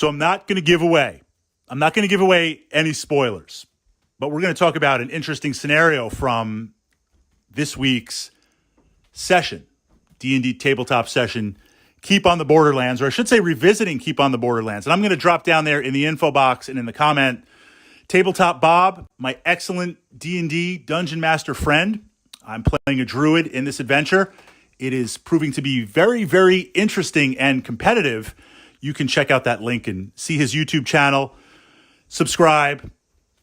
So I'm not going to give away any spoilers, but we're going to talk about an interesting scenario from this week's session, D&D tabletop session, Keep on the Borderlands, or I should say revisiting Keep on the Borderlands. And I'm going to drop down there in the info box and in the comment, Tabletop Bob, my excellent D&D Dungeon Master friend. I'm playing a druid in this adventure. It is proving to be very, very interesting and competitive. You can check out that link and see his YouTube channel, subscribe,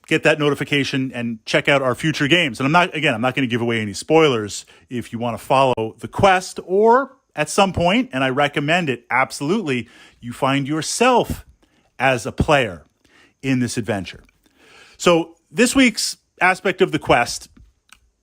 get that notification, and check out our future games. And I'm not going to give away any spoilers if you want to follow the quest, or at some point, and I recommend it absolutely, you find yourself as a player in this adventure. So this week's aspect of the quest,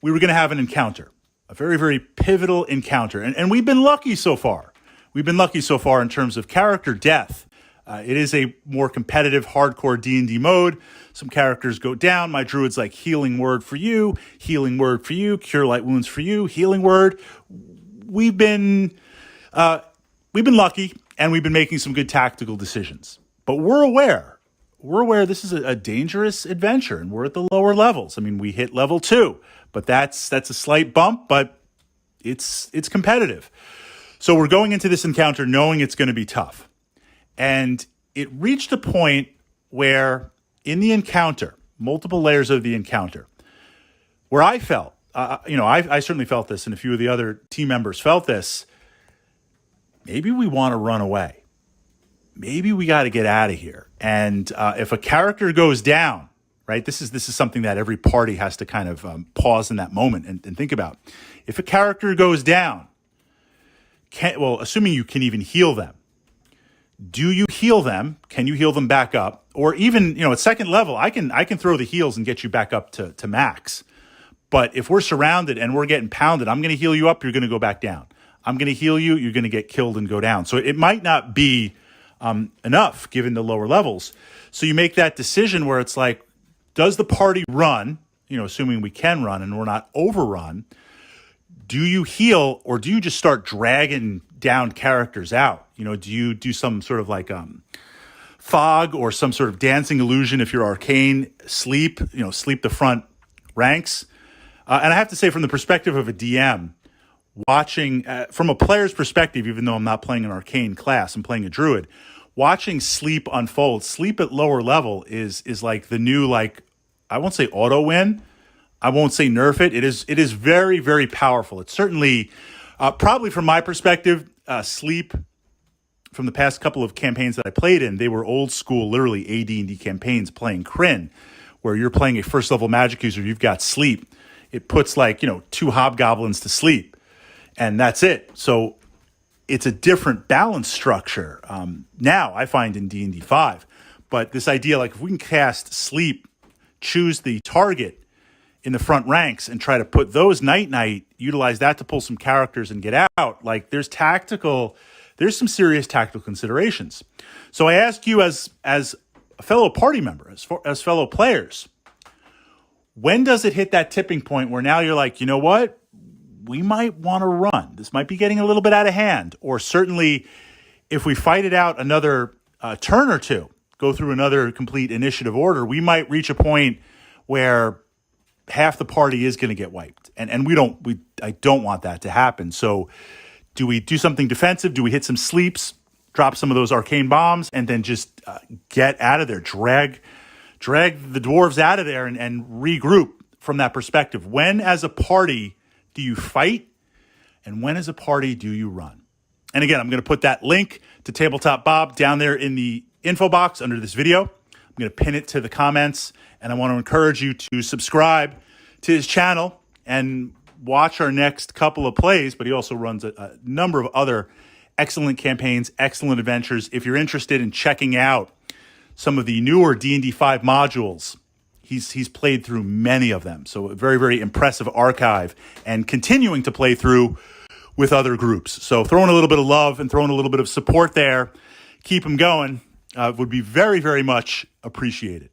we were going to have an encounter, a very, very pivotal encounter. And we've been lucky so far. We've been lucky so far in terms of character death. It is a more competitive, hardcore D&D mode. Some characters go down. My druid's like healing word for you, cure light wounds for you, healing word. We've been lucky, and we've been making some good tactical decisions. But we're aware this is a dangerous adventure, and we're at the lower levels. I mean, we hit level 2, but that's a slight bump, but it's competitive. So we're going into this encounter knowing it's going to be tough. And it reached a point where in the encounter, multiple layers of the encounter, where I felt, I certainly felt this, and a few of the other team members felt this, maybe we want to run away. Maybe we got to get out of here. And if a character goes down, right, this is something that every party has to kind of pause in that moment and think about. If a character goes down, assuming you can even heal them, do you heal them? Can you heal them back up? Or even, at second level, I can throw the heals and get you back up to max. But if we're surrounded and we're getting pounded, I'm going to heal you up, you're going to go back down. I'm going to heal you, you're going to get killed and go down. So it might not be enough given the lower levels. So you make that decision where it's like, does the party run, assuming we can run and we're not overrun, do you heal, or do you just start dragging down characters out? Do you do some sort of like fog or some sort of dancing illusion if you're arcane, sleep the front ranks? And I have to say, from the perspective of a DM, watching, from a player's perspective, even though I'm not playing an arcane class, I'm playing a druid, watching sleep unfold, sleep at lower level is like the new, I won't say auto win, I won't say nerf it. It is very, very powerful. It's certainly, probably from my perspective, sleep from the past couple of campaigns that I played in, they were old school, literally AD&D campaigns playing Kryn, where you're playing a first level magic user, you've got sleep. It puts 2 hobgoblins to sleep, and that's it. So it's a different balance structure now, I find, in D&D 5. But this idea, if we can cast sleep, choose the target in the front ranks and try to put those night, utilize that to pull some characters and get out, there's some serious tactical considerations. So I ask you as a fellow party member, as fellow players, when does it hit that tipping point where now you're like, you know what? We might want to run. This might be getting a little bit out of hand. Or certainly if we fight it out another turn or two, go through another complete initiative order, we might reach a point where half the party is going to get wiped. And I don't want that to happen. So do we do something defensive? Do we hit some sleeps, drop some of those arcane bombs, and then just get out of there, drag the dwarves out of there and regroup from that perspective? When as a party do you fight, and when as a party do you run? And again, I'm going to put that link to Tabletop Bob down there in the info box under this video. I'm going to pin it to the comments, and I want to encourage you to subscribe to his channel and watch our next couple of plays. But he also runs a number of other excellent campaigns, excellent adventures. If you're interested in checking out some of the newer D&D 5 modules, he's played through many of them. So a very, very impressive archive, and continuing to play through with other groups. So throwing a little bit of love and throwing a little bit of support there, keep him going, would be very, very much appreciated.